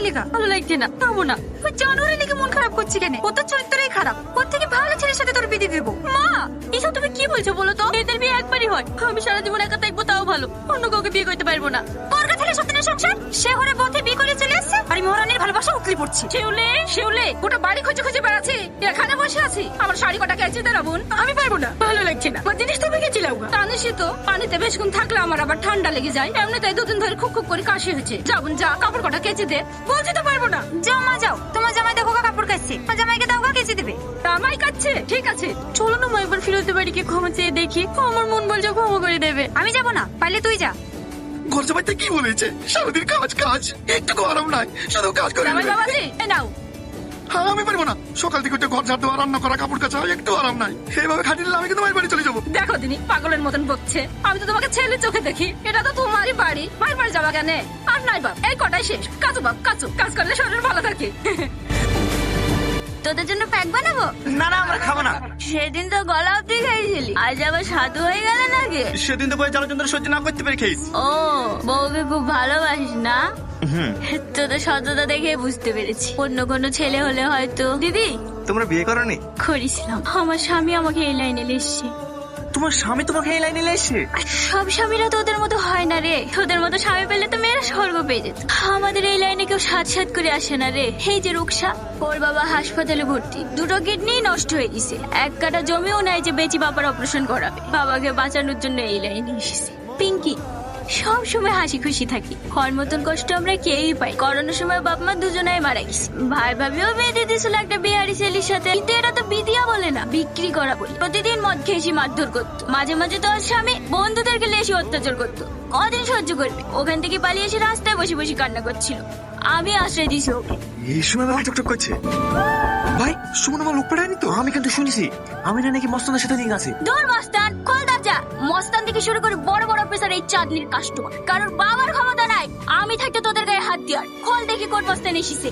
লেগা ভালো লাগছে না, যাবো না। জানুয়ারি লেগে মন খারাপ করছি কেন? ও তোর চরিত্রই খারাপ। ওর থেকে ভালো ছেলের সাথে তোর বিয়ে দেবো। মা, এসব তুমি কি বলছো বলো তো? এদের বিয়ে একবারই হয়। আমি সারা জীবন একা থাকবো তাও ভালো, অন্য কাউকে বিয়ে করতে পারবো না। তোর কাছে সত্যিনের সংসার সে ঘরে বউতে বিয়ে করে চলে আসছে, আর মহারানীর ভালোবাসা উতলি পড়ছে। শিউলে শিউলে গোটা বাড়ি খুঁজে খুঁজে বেড়াচ্ছে, এখানে বসে আছি। আমার শাড়ি কটা কেচে দে রাবণ, আমি পারবো না, ভালো লাগছে না। আমার জিনিস তো ভেঙেছিলাম, জানিস তো পানিতে বেশক্ষণ থাকলে আমার আবার ঠান্ডা লেগে যায়। এমনিতেই দুদিন ধরে খুব খুব করে কাশি হয়েছে। যাবন যা, কাপড় কটা কেচে দে। বলছি তো পারবো না। যাও মা যাও, তোমার জামাই দেখো কাপড় কাচছে, আমার জামাইকে দাও কেচে দেবে। জামাই কাচ্ছে, ঠিক আছে চলো না মা, এবার ফিরোজে বাড়িকে ক্ষমা চেয়ে দেখি। আমার মন বলছে ক্ষমা করে দেবে। আমি যাবো না, পারলে তুই যা। ঘর জামাইতে কি বলেছে? সারাদিন কাজ কাজ, একটু আরাম নাই, শুধু কাজ করে। জামাই বাবাজি এই নাও। হ্যাঁ আমি পারবো না, সকাল থেকে উঠে ঘর ঝাড় দেওয়া, রান্না করা, কাপড় কাচা, একটু আরাম নাই। এইভাবে খাটিয়ে নিলে আমি কিন্তু মায়ের বাড়ি চলে যাবো। দেখো দিনি পাগলের মতন বকছে। আমি তো তোমাকে ছেলে চোখে দেখি, এটা তো তোমারই বাড়ি, মায়ের বাড়ি যাবা কেন? আর নাই বাপ, এই কটাই শেষ। কাজু বাপ কাজু, কাজ করলে শরীর ভালো থাকে। তোদের জন্য প্যাক বানাবো? না না, আমরা খাবো না। সেদিন তো গলা অব্দি খাইছিলি, আজ আবার সাধু হয়ে গেল নাকি? সেদিন তো বই জলযন্ত্র সহ্য না করতে পেরে খেয়েছি। ও, বউকে খুব ভালোবাসিস না? তোদের সততা দেখে বুঝতে পেরেছি। অন্য কোনো ছেলে হলে হয়তো। দিদি তোমরা বিয়ে করনি? করেছিলাম, আমার স্বামী আমাকে এই লাইনে এসছে। তোমার স্বামী তোমাকে এই লাইনে এসে? সব স্বামীরা তোদের মতো হয় না রে। তোদের মতো স্বামী পেলে তো মেয়েরা স্বর্গ পেয়ে যেত। আমাদের এই লাইনে কেউ সাত সাত করে আসে না রে। এই যে রুকসা, ওর বাবা হাসপাতালে ভর্তি, দুটো কিডনি নষ্ট হয়ে গেছে, এক কাটা জমিও নাই যে বেচি বাবার অপারেশন করাবে। বাবাকে বাঁচানোর জন্য এই লাইনে এসেছে। পিঙ্কি সব সময় হাসি খুশি থাকি, হর মতন কষ্ট আমরা কেউই পাই। করোনার সময় বাপ মা দুজনাই মারা গেছে। ভাই ভাবিও বিয়ে দিয়ে দিয়েছিল একটা বিহারি ছেলের সাথে, কিন্তু এটা তো বিদিয়া বলে না, বিক্রি করা বলে। প্রতিদিন মদ খেয়েছি, মারধর করতো, মাঝে মাঝে তো ওর স্বামী বন্ধুদেরকে লেসে অত্যাচার করতো। কদিন সহ্য করবে? ওখান থেকে পালিয়ে এসে রাস্তায় বসে বসে কান্না করছিল, আমি আশ্রয় দিয়েছি ওকে। এই সময় বাবা টকটক করছে। ভাই সুমন আমার লোক পাঠায়নি তো? আমি কিন্তু শুনেছি আমি না নাকি মস্তানের সাথে লিঙ্ক আছে। দূর মস্তান, খোল দরজা। মস্তান থেকে শুরু করে বড় বড় অফিসার এই চাঁদনির কাস্টমার, কারোর বাবার ক্ষমতা নাই। আমি থাকতে তোদের গায়ে হাত দিয়ার। খোল দেখি কোন মস্তান এসেছে।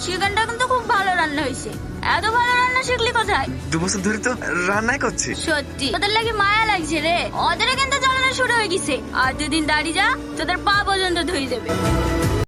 চিকেনটা কিন্তু খুব ভালো রান্না হয়েছে। এত ভালো রান্না শিখলি কোথায়? 2 বছর ধরে তো রান্নাই করছি। সত্যি তোদের লাগে মায়া লাগছে রে। ওদের কিন্তু জ্বালানো শুরু হয়ে গেছে, আর 2 দিন দাঁড়িয়ে যা, তোদের পা পর্যন্ত ধুয়ে দেবে।